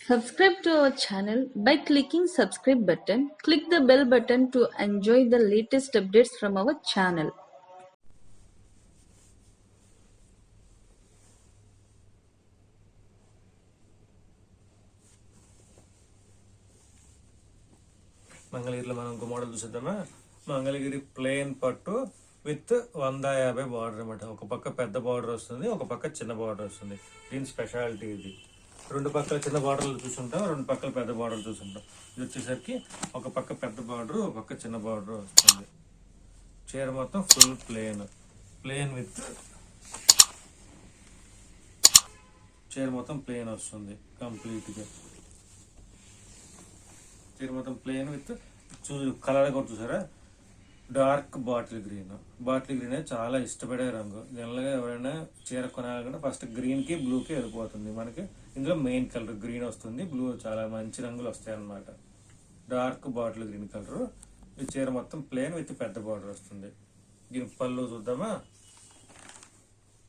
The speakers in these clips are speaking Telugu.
Subscribe to our channel by clicking subscribe button. Click the bell button to enjoy the latest updates from our channel. మంగళగిరిలో మనం ఇంకో మోడల్ చూసేద్దామా. మంగళగిరి ప్లెయిన్ పట్టు విత్ 150 బార్డర్ అనమాట. ఒక పక్క పెద్ద బార్డర్ వస్తుంది, ఒక పక్క చిన్న బార్డర్ వస్తుంది. దీని స్పెషాలిటీ ఇది. రెండు పక్కల చిన్న బార్డర్లు చూసుంటాం, రెండు పక్కల పెద్ద బార్డర్ చూసుంటాం. ఇది వచ్చేసరికి ఒక పక్క పెద్ద బార్డర్, ఒక పక్క చిన్న బార్డర్ వస్తుంది. చీర మొత్తం ఫుల్ ప్లెయిన్ విత్ చీర మొత్తం ప్లెయిన్ వస్తుంది కంప్లీట్గా. చీర మొత్తం ప్లెయిన్ విత్ కలర్ కూడా చూసారా, డార్క్ బాటిల్ గ్రీన్ అనేది చాలా ఇష్టపడే రంగు. జనరల్గా ఎవరైనా చీర కొనాలంటే ఫస్ట్ గ్రీన్కి బ్లూకి వెళ్ళిపోతుంది. మనకి ఇందులో మెయిన్ కలర్ గ్రీన్ వస్తుంది, బ్లూ చాలా మంచి రంగులు వస్తాయి అన్నమాట. Dark bottle green colour. ఈ చీర మొత్తం ప్లెయిన్ విత్ పెద్ద బార్డర్ వస్తుంది. దీని పళ్ళు చూద్దామా.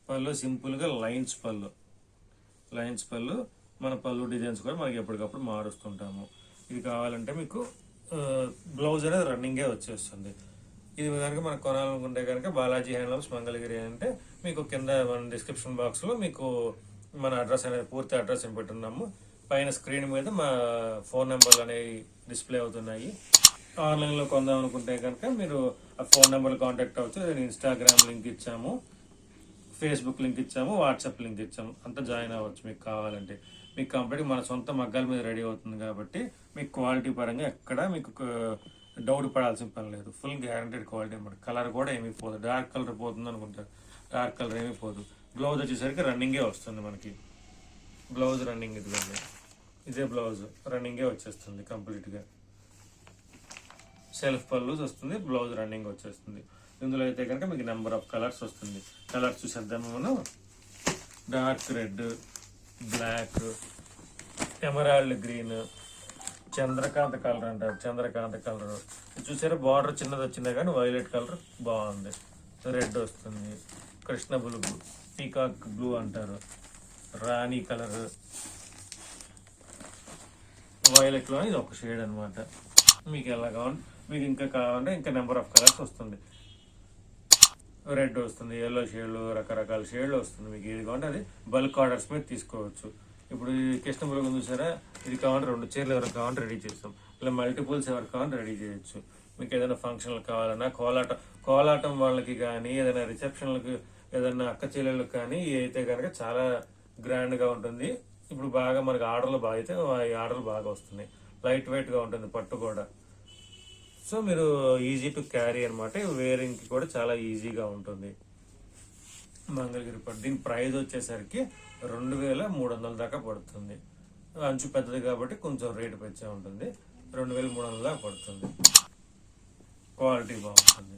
పళ్ళు సింపుల్గా లైన్స్ పళ్ళు. మన పళ్ళు డిజైన్స్ కూడా మనకి ఎప్పటికప్పుడు మారుస్తుంటాము. ఇది కావాలంటే మీకు బ్లౌజ్ అనేది రన్నింగే వచ్చేస్తుంది. ఇది కనుక మనకు కొనాలనుకుంటే కనుక బాలాజీ హ్యాండ్లూమ్స్ మంగళగిరి అంటే మీకు కింద మన డిస్క్రిప్షన్ బాక్స్లో మీకు మన అడ్రస్ అనేది పూర్తి అడ్రస్ పెట్టున్నాము. పైన స్క్రీన్ మీద మా ఫోన్ నెంబర్లు అనేవి డిస్ప్లే అవుతున్నాయి. ఆన్లైన్లో కొందాం అనుకుంటే కనుక మీరు ఆ ఫోన్ నెంబర్లు కాంటాక్ట్ అవ్వచ్చు. ఇన్స్టాగ్రామ్ లింక్ ఇచ్చాము, ఫేస్బుక్ లింక్ ఇచ్చాము, వాట్సాప్ లింక్ ఇచ్చాము. అంతా జాయిన్ అవ్వచ్చు మీకు కావాలంటే. మీకు కంప్లీట్గా మన సొంత మగ్గాల మీద రెడీ అవుతుంది కాబట్టి మీకు క్వాలిటీ పరంగా ఎక్కడ మీకు డౌట్ పడాల్సిన పని లేదు. ఫుల్ గ్యారంటెడ్ క్వాలిటీ అనమాట. కలర్ కూడా ఏమీ పోదు. డార్క్ కలర్ పోతుంది అనుకుంటారు, డార్క్ కలర్ ఏమీ పోదు. బ్లౌజ్ వచ్చేసరికి రన్నింగే వస్తుంది మనకి. బ్లౌజ్ రన్నింగ్ ఇదే బ్లౌజ్ రన్నింగే వచ్చేస్తుంది కంప్లీట్గా. సెల్ఫ్ పళ్ళు వస్తుంది, బ్లౌజ్ రన్నింగ్ వచ్చేస్తుంది. ఇందులో అయితే కనుక మీకు నెంబర్ ఆఫ్ కలర్స్ వస్తుంది. కలర్స్ చూసేద్దాము మనం. Dark red, black, emerald green, Chandrakanta colour అంటారు. చంద్రకాంత కలర్ చూసారా, బార్డర్ చిన్నది వచ్చిందే కానీ వైలెట్ కలర్ బాగుంది. రెడ్ వస్తుంది, కృష్ణ బ్లూ, పీకాక్ బ్లూ అంటారు, రాణి కలర్, వైలెట్లో ఇది ఒక షేడ్ అనమాట. మీకు ఎలా కావాలి, మీకు ఇంకా కావాలంటే ఇంకా నెంబర్ ఆఫ్ కలర్స్ వస్తుంది. రెడ్ వస్తుంది, ఎల్లో షేడ్లు, రకరకాల షేడ్లు వస్తుంది. మీకు ఏది కావాలంటే అది బల్క్ ఆర్డర్స్ మీద తీసుకోవచ్చు. ఇప్పుడు ఈ కృష్ణపురం చూసారా, ఇది కావాలంటే 2 చీరలు ఎవరికి కావాలంటే రెడీ చేస్తాం. ఇలా మల్టిపుల్స్ ఎవరికి కావాలంటే రెడీ చేయొచ్చు. మీకు ఏదైనా ఫంక్షన్లు కావాలన్నా, కోలాటం వాళ్ళకి కానీ, ఏదైనా రిసెప్షన్లకు, ఏదైనా అక్క చెల్లెళ్ళకి కానీ అయితే కనుక చాలా గ్రాండ్గా ఉంటుంది. ఇప్పుడు బాగా మనకి ఆర్డర్లు బాగా అయితే ఈ ఆర్డర్లు బాగా వస్తున్నాయి. లైట్ వెయిట్గా ఉంటుంది పట్టు కూడా. సో మీరు ఈజీ టు క్యారీ అనమాట. వేరింగ్కి కూడా చాలా ఈజీగా ఉంటుంది మంగళగిరి పట్టు. దీని ప్రైస్ వచ్చేసరికి 2300 దాకా పడుతుంది. అంచు పెద్దది కాబట్టి కొంచెం రేటు పెంచే ఉంటుంది. 2300 దాకా పడుతుంది. క్వాలిటీ బాగుంటుంది.